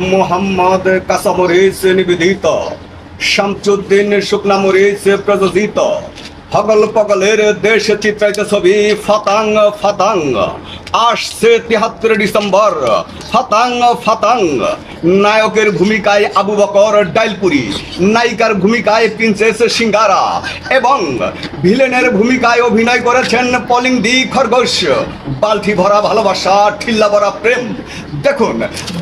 মোহাম্মদ কাসামরিচ নিবেদিত, শামসুদ্দিন শুকনা মরিচ প্রযোজিত হগল পগলের দেশ চিত্রায়িত ছবি ফাতাং ফাতাং আসছে ৭৩ ডিসেম্বর। ফাতাং ফাতাং নায়কের ভূমিকায় আবু বকর ডাইলপুরি, নায়িকার ভূমিকায় প্রিন্সেস সিঙ্গারা এবং ভিলেনের ভূমিকায় অভিনয় করেছেন পলিং দি খরগোশ। বালতি ভরা ভালোবাসা, ঠিল্লা ভরা প্রেম। দেখুন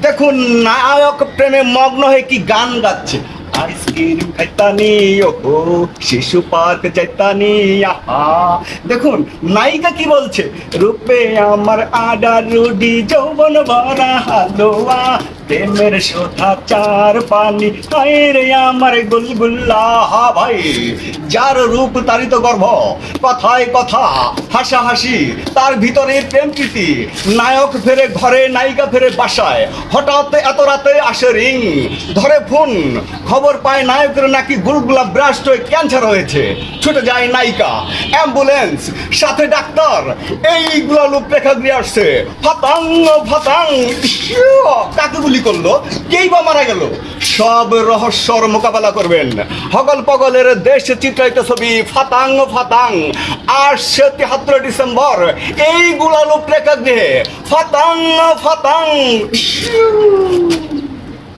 দেখুন নায়ক প্রেমে মগ্ন হয়ে কি গান গাচ্ছে। আইসক্রিম খাইতানি ওহো, শিশু পার্ক যাইতানি আহা। দেখুন নায়িকা কি বলছে, রূপে আমার আডার রুডি যৌবন ভরা হালুয়া, প্রেমের শোধা চার পানি হায় রে আমার গুলগুল্লা। হা ভাই, যার রূপ তারিত গর্ভ, কথায় কথা হাসাহাসি, তার ভিতরে প্রেম প্রীতি। নায়ক ফেরে ঘরে, নায়িকা ফেরে বাসায়, হঠাৎ এত রাতে আসে রিং, ধরে ফোন, খবর পায় নায়কের নাকি গুলগুলা ব্রাস্ট হয়ে ক্যান্সার হয়েছে। ছুটে যায় নায়িকা, অ্যাম্বুলেন্স, সাথে ডাক্তার, এইগুলো লোক প্রেক্ষাগৃহে আসছে। ফাতাং ফাতাং, কাকে গুলি করলো, কেই বা মারা গেল, সব রহস্যর মোকাবেলা করবেন হগল পগলের দেশ চিত্রায়িত ছবি ফাতাং ফাতাং আসছে ৭৩ ডিসেম্বর এইগুলা লোক প্রেক্ষাগৃহে। ফাতাং ফাতাং।